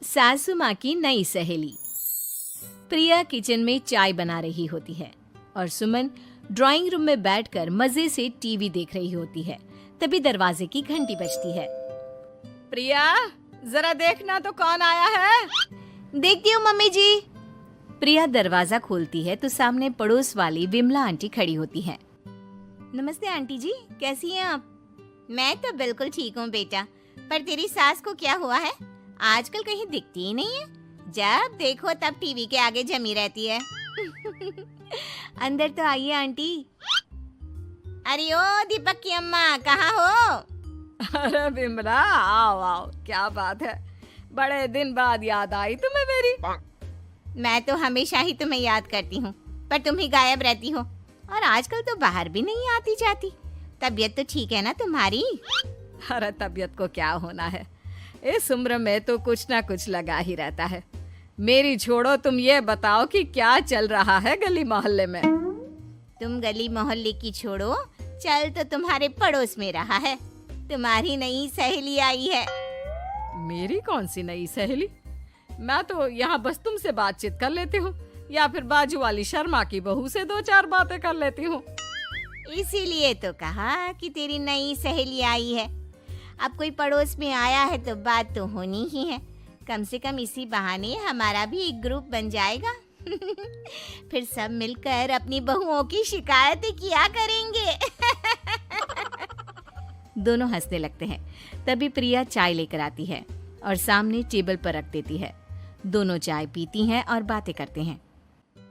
सासू माँ की नई सहेली। प्रिया किचन में चाय बना रही होती है और सुमन ड्राइंग रूम में बैठकर मजे से टीवी देख रही होती है। तभी दरवाजे की घंटी बजती है। प्रिया, जरा देखना तो कौन आया है। देखती हूँ मम्मी जी। प्रिया दरवाजा खोलती है तो सामने पड़ोस वाली विमला आंटी खड़ी होती है। नमस्ते आंटी जी, कैसी हैं आप? मैं तो बिल्कुल ठीक हूँ बेटा, पर तेरी सास को क्या हुआ है? आजकल कहीं दिखती ही नहीं है। जब देखो तब टीवी के आगे जमी रहती है। अंदर तो आइए आंटी। अरे ओ दीपक की अम्मा, कहाँ हो? अरे बिमला, आओ आओ, क्या बात है, बड़े दिन बाद याद आई तुम्हें मेरी। मैं तो हमेशा ही तुम्हें याद करती हूँ, पर तुम ही गायब रहती हो और आजकल तो बाहर भी नहीं आती जाती। तबीयत तो ठीक है ना तुम्हारी? अरे तबीयत को क्या होना है, इस उम्र में तो कुछ ना कुछ लगा ही रहता है। मेरी छोड़ो, तुम ये बताओ कि क्या चल रहा है गली मोहल्ले में। तुम गली मोहल्ले की छोड़ो, चल तो तुम्हारे पड़ोस में रहा है। तुम्हारी नई सहेली आई है। मेरी कौन सी नई सहेली? मैं तो यहाँ बस तुमसे बातचीत कर लेती हूँ या फिर बाजू वाली शर्मा की बहू से दो चार बातें कर लेती हूँ। इसीलिए तो कहा कि तेरी नई सहेली आई है। अब कोई पड़ोस में आया है तो बात तो होनी ही है। कम से कम इसी बहाने हमारा भी एक ग्रुप बन जाएगा। फिर सब मिलकर अपनी बहुओं की शिकायतें किया करेंगे। दोनों हंसने लगते हैं। तभी प्रिया चाय लेकर आती है और सामने टेबल पर रख देती है। दोनों चाय पीती हैं और बातें करते हैं।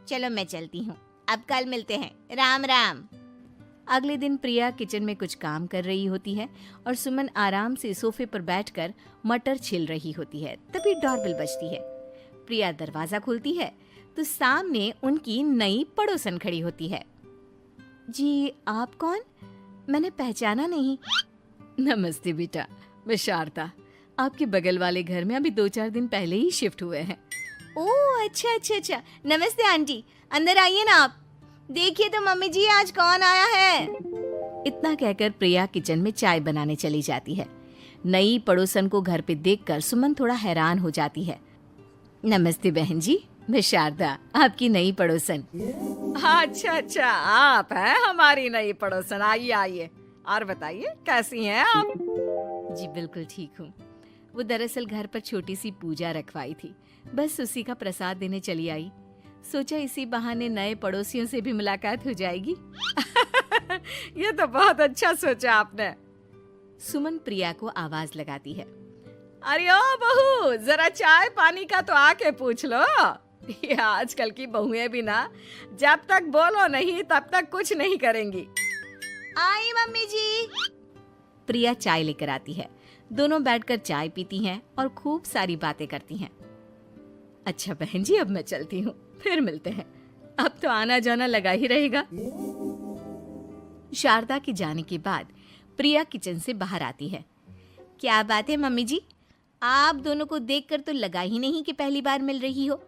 चलो मैं चलती हूँ, अब कल मिलते हैं। राम राम। अगले दिन प्रिया किचन में कुछ काम कर रही होती है और सुमन आराम से सोफे पर बैठकर मटर छिल रही होती है। तभी डोरबेल बजती है। प्रिया दरवाजा खोलती है तो सामने उनकी नई पड़ोसन खड़ी होती है। जी, आप कौन? मैंने पहचाना नहीं। नमस्ते बेटा, मैं शारदा, आपके बगल वाले घर में अभी 2-4 दिन पहले ही शिफ्ट हुए हैं। ओह अच्छा अच्छा अच्छा, नमस्ते आंटी, अंदर आइए ना आप। देखिए तो मम्मी जी, आज कौन आया है। इतना कहकर प्रिया किचन में चाय बनाने चली जाती है। नई पड़ोसन को घर पे देखकर सुमन थोड़ा हैरान हो जाती है। नमस्ते बहन जी, मैं शारदा, आपकी नई पड़ोसन। अच्छा अच्छा, आप हैं हमारी नई पड़ोसन। आइए आइए, और बताइए कैसी हैं आप? जी बिल्कुल ठीक हूँ। वो दरअसल घर पर छोटी सी पूजा रखवाई थी, बस उसी का प्रसाद देने चली आई। सोचा इसी बहाने नए पड़ोसियों से भी मुलाकात हो जाएगी। ये तो बहुत अच्छा सोचा आपने। सुमन प्रिया को आवाज लगाती है। अरे ओ बहू, जरा चाय पानी का तो आके पूछ लो। ये आजकल की बहुएं भी ना, जब तक बोलो नहीं तब तक कुछ नहीं करेंगी। आई मम्मी जी। प्रिया चाय लेकर आती है। दोनों बैठकर चाय पीती हैं और खूब सारी बातें करती हैं। अच्छा बहन जी, अब मैं चलती हूँ, फिर मिलते हैं। अब तो आना जाना लगा ही रहेगा। शारदा के जाने के बाद प्रिया किचन से बाहर आती है। क्या बात है मम्मी जी, आप दोनों को देखकर तो लगा ही नहीं कि पहली बार मिल रही हो।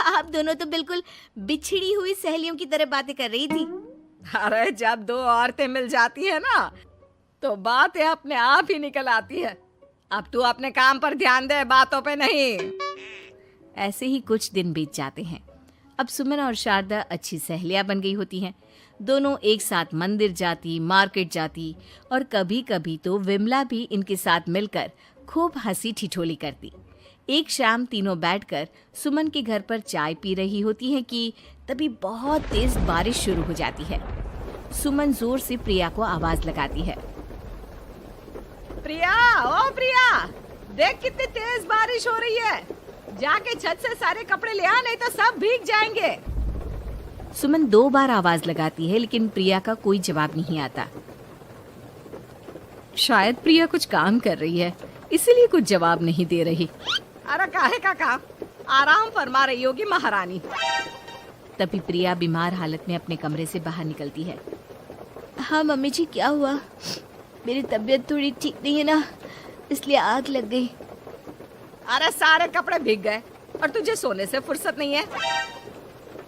आप दोनों तो बिल्कुल बिछड़ी हुई सहेलियों की तरह बातें कर रही थी। अरे जब दो औरतें मिल जाती है ना, तो बातें अपने आप ही निकल आती है। अब तू अपने काम पर ध्यान दे, बातों पे नहीं। ऐसे ही कुछ दिन बीत जाते हैं। अब सुमन और शारदा अच्छी सहेलियां बन गई होती हैं। दोनों एक साथ मंदिर जाती, मार्केट जाती और कभी कभी तो विमला भी इनके साथ मिलकर खूब हंसी ठिठोली करती। एक शाम तीनों बैठकर सुमन के घर पर चाय पी रही होती हैं कि तभी बहुत तेज बारिश शुरू हो जाती है। सुमन जोर से प्रिया को आवाज लगाती है। प्रिया, ओ प्रिया, देख कितनी तेज बारिश हो रही है। जाके छत से सारे कपड़े ले आ, नहीं तो सब भीग जाएंगे। सुमन 2 बार आवाज लगाती है लेकिन प्रिया का कोई जवाब नहीं आता। शायद प्रिया कुछ काम कर रही है, इसीलिए कुछ जवाब नहीं दे रही। अरे काहे का काम, आराम फरमा रही होगी महारानी। तभी प्रिया बीमार हालत में अपने कमरे से बाहर निकलती है। हाँ मम्मी जी, क्या हुआ? मेरी तबीयत थोड़ी ठीक नहीं है ना, इसलिए आग लग गई। अरे सारे कपड़े भीग गए और तुझे सोने से फुर्सत नहीं है।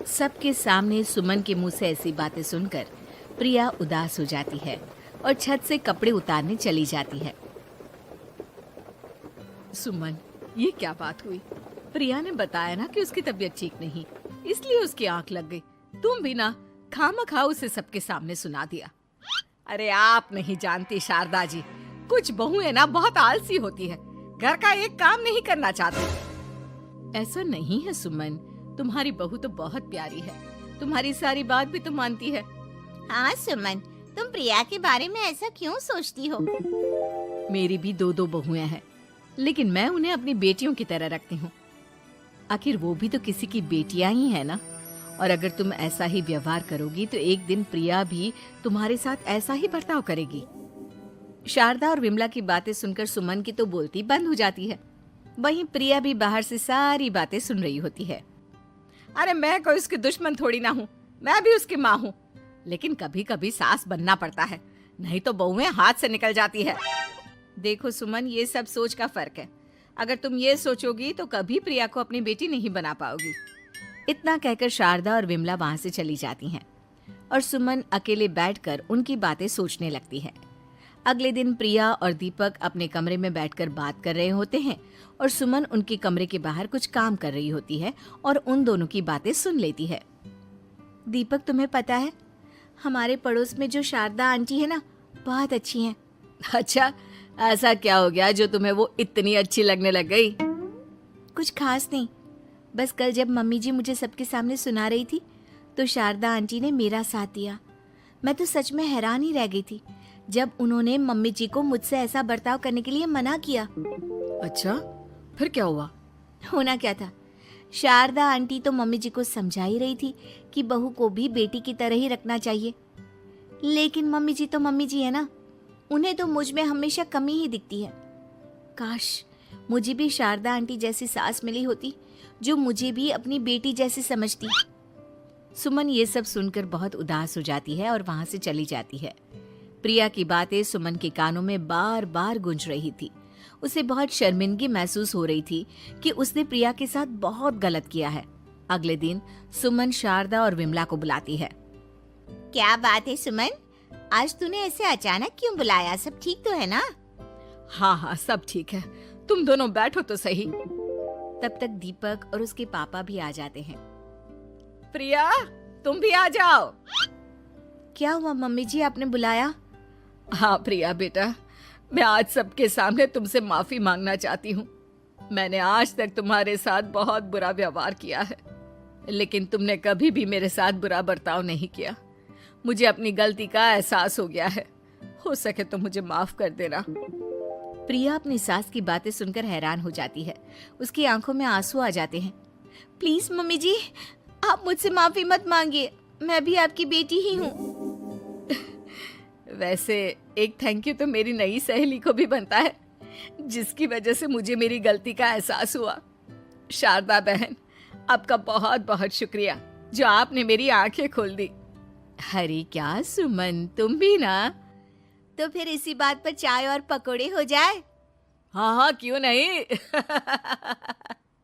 सबके सामने सुमन के मुंह से ऐसी बातें सुनकर प्रिया उदास हो जाती है और छत से कपड़े उतारने चली जाती है। सुमन, ये क्या बात हुई? प्रिया ने बताया ना कि उसकी तबीयत ठीक नहीं, इसलिए उसकी आंख लग गई। तुम भी ना खामखा उसे सबके सामने सुना दिया। अरे आप नहीं जानती शारदा जी, कुछ बहुएं ना बहुत आलसी होती है, घर का एक काम नहीं करना चाहती। ऐसा नहीं है सुमन, तुम्हारी बहू तो बहुत प्यारी है, तुम्हारी सारी बात भी तो मानती है। हाँ सुमन, तुम प्रिया के बारे में ऐसा क्यों सोचती हो? मेरी भी दो बहुएं हैं, लेकिन मैं उन्हें अपनी बेटियों की तरह रखती हूँ। आखिर वो भी तो किसी की बेटियां ही है ना। और अगर तुम ऐसा ही व्यवहार करोगी तो एक दिन प्रिया भी तुम्हारे साथ ऐसा ही बर्ताव करेगी। शारदा और विमला की बातें सुनकर सुमन की तो बोलती बंद हो जाती है। वहीं प्रिया भी बाहर से सारी बातें सुन रही होती है। अरे मैं कोई उसकी दुश्मन थोड़ी ना हूँ, मैं भी उसकी माँ हूँ, लेकिन कभी कभी सास बनना पड़ता है, नहीं तो बहुएं हाथ से निकल जाती है। देखो सुमन, ये सब सोच का फर्क है। अगर तुम ये सोचोगी तो कभी प्रिया को अपनी बेटी नहीं बना पाओगी। इतना कहकर शारदा और विमला वहां से चली जाती हैं और सुमन अकेले बैठकर उनकी बातें सोचने लगती है। अगले दिन प्रिया और दीपक अपने कमरे में बैठकर बात कर रहे होते हैं और सुमन उनके कमरे के बाहर कुछ काम कर रही होती है और उन दोनों की बातें सुन लेती है। दीपक, तुम्हें पता है हमारे पड़ोस में जो शारदा आंटी है ना, बहुत अच्छी हैं। अच्छा, ऐसा क्या हो गया जो तुम्हें वो इतनी अच्छी लगने लग गई? कुछ खास नहीं, बस कल जब मम्मी जी मुझे सबके सामने सुना रही थी तो शारदा आंटी ने मेरा साथ दिया। मैं तो सच में हैरान ही रह गई थी जब उन्होंने मम्मी जी को मुझसे ऐसा बर्ताव करने के लिए मना किया। अच्छा, फिर क्या हुआ? होना क्या था, शारदा आंटी तो मम्मी जी को समझा ही रही थी कि बहू को भी बेटी की तरह ही रखना चाहिए, लेकिन मम्मी जी तो मम्मी जी है ना, उन्हें तो मुझ में हमेशा कमी ही दिखती है। काश मुझे भी शारदा आंटी जैसी सास मिली होती जो मुझे भी अपनी बेटी जैसी समझती। सुमन ये सब सुनकर बहुत उदास हो जाती है और वहां से चली जाती है। प्रिया की बातें सुमन के कानों में बार बार गूंज रही थी। उसे बहुत शर्मिंदगी महसूस हो रही थी कि उसने प्रिया के साथ बहुत गलत किया है। अगले दिन सुमन शारदा और विमला को बुलाती है। क्या बात है सुमन, आज तूने ऐसे अचानक क्यों बुलाया? सब ठीक तो है ना? हाँ हाँ, सब ठीक है, तुम दोनों बैठो तो सही। तब तक दीपक और उसके पापा भी आ जाते हैं। प्रिया, तुम भी आ जाओ। क्या हुआ मम्मी जी, आपने बुलाया? हाँ प्रिया बेटा, मैं आज सबके सामने तुमसे माफी मांगना चाहती हूँ। मैंने आज तक तुम्हारे साथ बहुत बुरा व्यवहार किया है, लेकिन तुमने कभी भी मेरे साथ बुरा बर्ताव नहीं किया। मुझे अपनी गलती का एहसास हो गया है, हो सके तो मुझे माफ कर देना। प्रिया अपनी सास की बातें सुनकर हैरान हो जाती है। उसकी आंखों में आंसू आ जाते हैं। प्लीज मम्मी जी, आप मुझसे माफी मत मांगिए, मैं भी आपकी बेटी ही हूँ। वैसे एक थैंक यू तो मेरी नई सहेली को भी बनता है, जिसकी वजह से मुझे मेरी गलती का एहसास हुआ। शारदा बहन, आपका बहुत बहुत शुक्रिया जो आपने मेरी आंखें खोल दी। अरे क्या सुमन, तुम भी ना। तो फिर इसी बात पर चाय और पकोड़े हो जाए? हाँ हाँ, क्यों नहीं।